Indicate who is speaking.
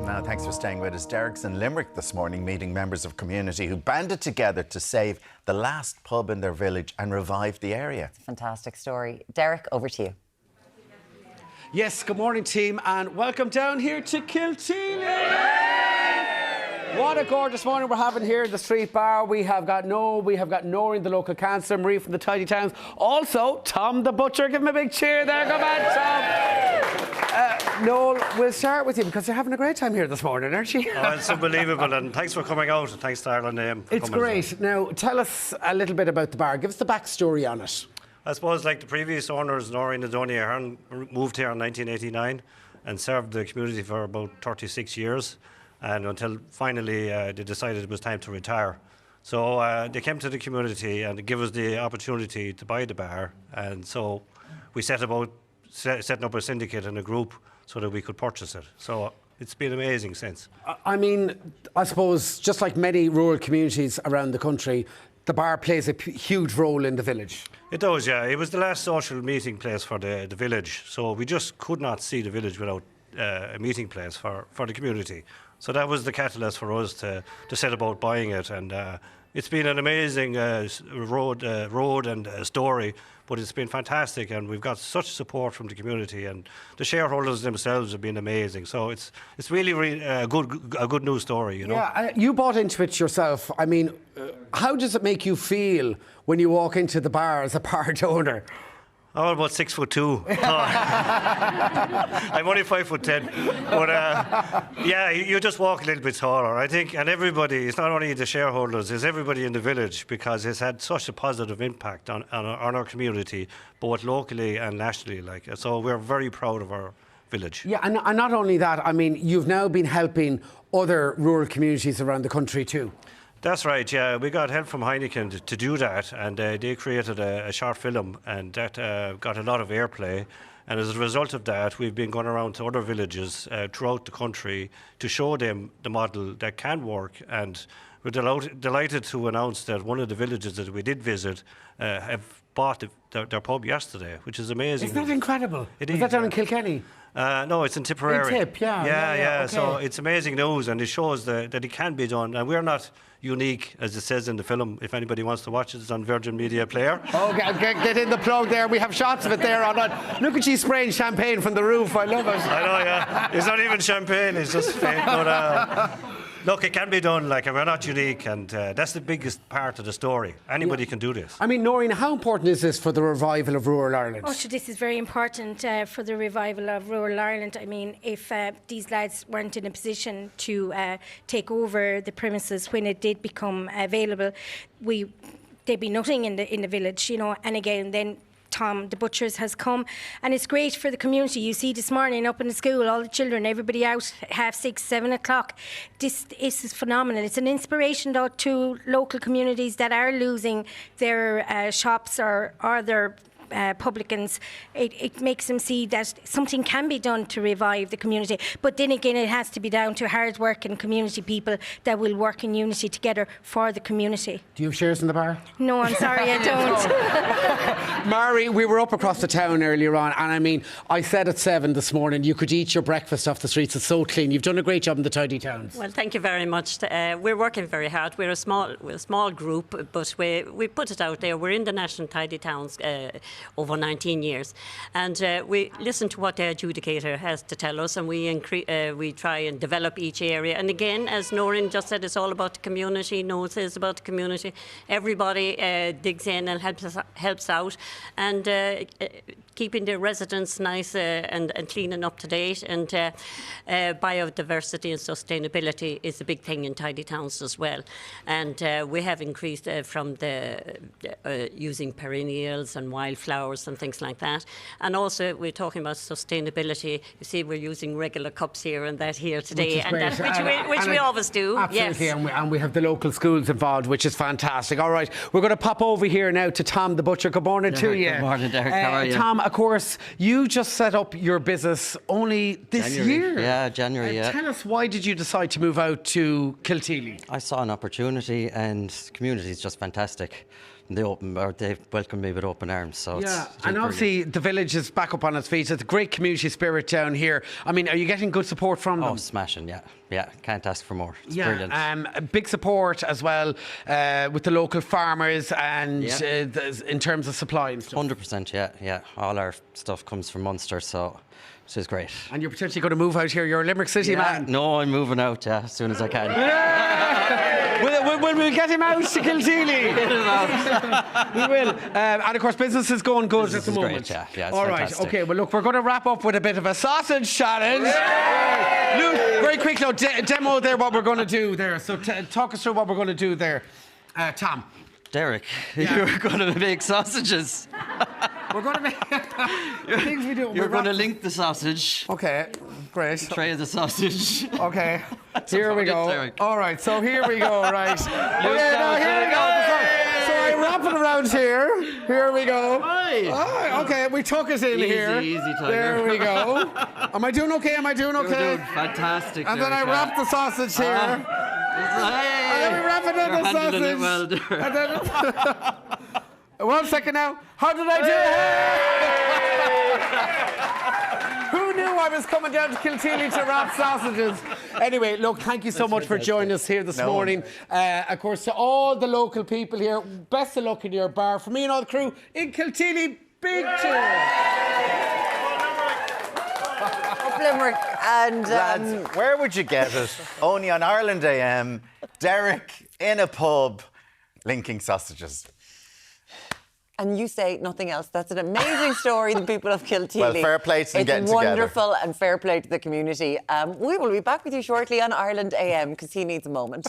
Speaker 1: Now, thanks for staying with us. Derek's in Limerick this morning, meeting members of community who banded together to save the last pub in their village and revive the area.
Speaker 2: Fantastic story. Derek, over to you.
Speaker 3: Yes, good morning, team, and welcome down here to Kilteely. What a gorgeous morning we're having here in the street bar. We have got Noreen, the local councillor, Marie from the Tidy Towns. Also, Tom the butcher. Give him a big cheer there. Come on, Tom. Noel, we'll start with you because you're having a great time here this morning, aren't you?
Speaker 4: Oh, it's unbelievable, and thanks for coming out, and thanks to Ireland.
Speaker 3: It's great. Now, tell us a little bit about the bar. Give us the backstory on it.
Speaker 4: I suppose, like the previous owners, Noreen and Donny Ahern moved here in 1989 and served the community for about 36 years, and until finally they decided it was time to retire. So they came to the community and gave us the opportunity to buy the bar, and so we set about setting up a syndicate and a group so that we could purchase it. So it's been amazing since.
Speaker 3: I mean, I suppose just like many rural communities around the country, the bar plays a huge role in the village.
Speaker 4: It does, yeah. It was the last social meeting place for the village, so we just could not see the village without a meeting place for the community. So that was the catalyst for us to set about buying it, and it's been an amazing road and story, but it's been fantastic, and we've got such support from the community, and the shareholders themselves have been amazing. So it's really a good news story, you know.
Speaker 3: Yeah, you bought into it yourself. I mean, how does it make you feel when you walk into the bar as a part owner?
Speaker 4: I'm about 6'2". I'm only 5'10", but yeah, you just walk a little bit taller, I think. And everybody, it's not only the shareholders, it's everybody in the village, because it's had such a positive impact on our community, both locally and nationally. So we're very proud of our village.
Speaker 3: Yeah, and not only that, I mean, you've now been helping other rural communities around the country too.
Speaker 4: That's right, yeah. We got help from Heineken to do that, and they created a short film, and that got a lot of airplay. And as a result of that, we've been going around to other villages throughout the country to show them the model that can work. And we're delighted to announce that one of the villages that we did visit have bought their pub yesterday, which is amazing.
Speaker 3: Isn't that incredible?
Speaker 4: Is
Speaker 3: that down in Kilkenny?
Speaker 4: No, it's in Tipperary.
Speaker 3: In Tip, yeah.
Speaker 4: Okay. So it's amazing news, and it shows that it can be done. And we're not unique, as it says in the film. If anybody wants to watch it, it's on Virgin Media Player.
Speaker 3: Oh, get in the plug there. We have shots of it there on it. Look at you spraying champagne from the roof. I love it.
Speaker 4: I know, yeah. It's not even champagne. It's just fake. But look, it can be done. And we're not unique, and that's the biggest part of the story. Anybody can do this.
Speaker 3: I mean, Noreen, how important is this for the revival of rural Ireland?
Speaker 5: Oh, so this is very important for the revival of rural Ireland. I mean, if these lads weren't in a position to take over the premises when it did become available, there'd be nothing in the village, you know. And again, then Tom the butchers has come, and it's great for the community. You see this morning up in the school, all the children, everybody out 6:30, 7 o'clock. This is phenomenal. It's an inspiration though to local communities that are losing their shops or their publicans. It makes them see that something can be done to revive the community, but then again it has to be down to hard working community people that will work in unity together for the community.
Speaker 3: Do you have shares in the bar?
Speaker 5: No, I'm sorry, I don't.
Speaker 3: Mary, we were up across the town earlier on, and I mean, I said at 7 this morning you could eat your breakfast off the streets. It's so clean. You've done a great job in the Tidy Towns.
Speaker 6: Well, thank you very much. We're working very hard. We're a small group, but we put it out there. We're in the National Tidy Towns over 19 years, and we listen to what the adjudicator has to tell us, and we try and develop each area. And again, as Noreen just said, it's all about the community. Noel says about the community. Everybody digs in and helps out, and keeping the residents nice and clean and up to date. And biodiversity and sustainability is a big thing in Tidy Towns as well. And we have increased from the using perennials and wildflowers and things like that. And also we're talking about sustainability. You see, we're using regular cups here and that here today, which we always do.
Speaker 3: Absolutely,
Speaker 6: yes.
Speaker 3: and we have the local schools involved, which is fantastic. All right, we're going to pop over here now to Tom the butcher. Good morning to you.
Speaker 7: Good morning, Derek. How are you?
Speaker 3: Tom, of course, you just set up your business only this year.
Speaker 7: Yeah, January, yeah.
Speaker 3: Tell us, why did you decide to move out to Kilteely?
Speaker 7: I saw an opportunity, and the community is just fantastic. They welcomed me with open arms. So
Speaker 3: Yeah,
Speaker 7: it's
Speaker 3: and
Speaker 7: brilliant.
Speaker 3: obviously the village is back up on its feet. It's a great community spirit down here. I mean, are you getting good support from them?
Speaker 7: Oh, smashing! Yeah. Can't ask for more. It's
Speaker 3: Yeah,
Speaker 7: brilliant.
Speaker 3: big support as well with the local farmers and
Speaker 7: Yeah.
Speaker 3: in terms of supply and stuff.
Speaker 7: 100%. Yeah. All our stuff comes from Munster, so it is great.
Speaker 3: And you're potentially going to move out here. You're a Limerick City man.
Speaker 7: No, I'm moving out. Yeah, as soon as I can.
Speaker 3: We'll get him out to Kilteely. We will. And of course, business is going good at the
Speaker 7: is
Speaker 3: moment.
Speaker 7: great, yeah, it's
Speaker 3: All right.
Speaker 7: fantastic.
Speaker 3: Okay. Well, look, we're going to wrap up with a bit of a sausage challenge. Luke, very quick, demo there what we're going to do there. So talk us through what we're going to do there. Tom.
Speaker 7: Derek,
Speaker 3: Yeah.
Speaker 7: you're going to make sausages.
Speaker 3: We're going to make things we do.
Speaker 7: You're going to link the sausage.
Speaker 3: Okay. Great.
Speaker 7: Tray of the sausage.
Speaker 3: Okay, here we go.
Speaker 7: Derek.
Speaker 3: All right, so here we go, right. Okay,
Speaker 7: now,
Speaker 3: here we go. So I wrap it around here. Here we go.
Speaker 7: Aye.
Speaker 3: Okay, we tuck it in
Speaker 7: Easy,
Speaker 3: here.
Speaker 7: easy, Tiger.
Speaker 3: There we go. Am I doing okay?
Speaker 7: You're doing fantastic.
Speaker 3: And then I
Speaker 7: Derek,
Speaker 3: wrap the sausage here. And then we wrap it in
Speaker 7: You're
Speaker 3: the
Speaker 7: handling
Speaker 3: sausage.
Speaker 7: it well, Derek.
Speaker 3: And then 1 second now. How did I do? Who knew I was coming down to Kilteely to wrap sausages? Anyway, look, thank you so much for joining us here this morning. Of course, to all the local people here, best of luck in your bar. For me and all the crew in Kilteely, big cheers.
Speaker 2: Up Limerick and
Speaker 1: Lads, where would you get it? Only on Ireland AM, Derek in a pub, linking sausages.
Speaker 2: and you say nothing else. That's an amazing story, the people of Kilteely.
Speaker 1: Well, fair play to them getting
Speaker 2: It's
Speaker 1: together.
Speaker 2: wonderful and fair play to the community. We will be back with you shortly on Ireland AM because he needs a moment.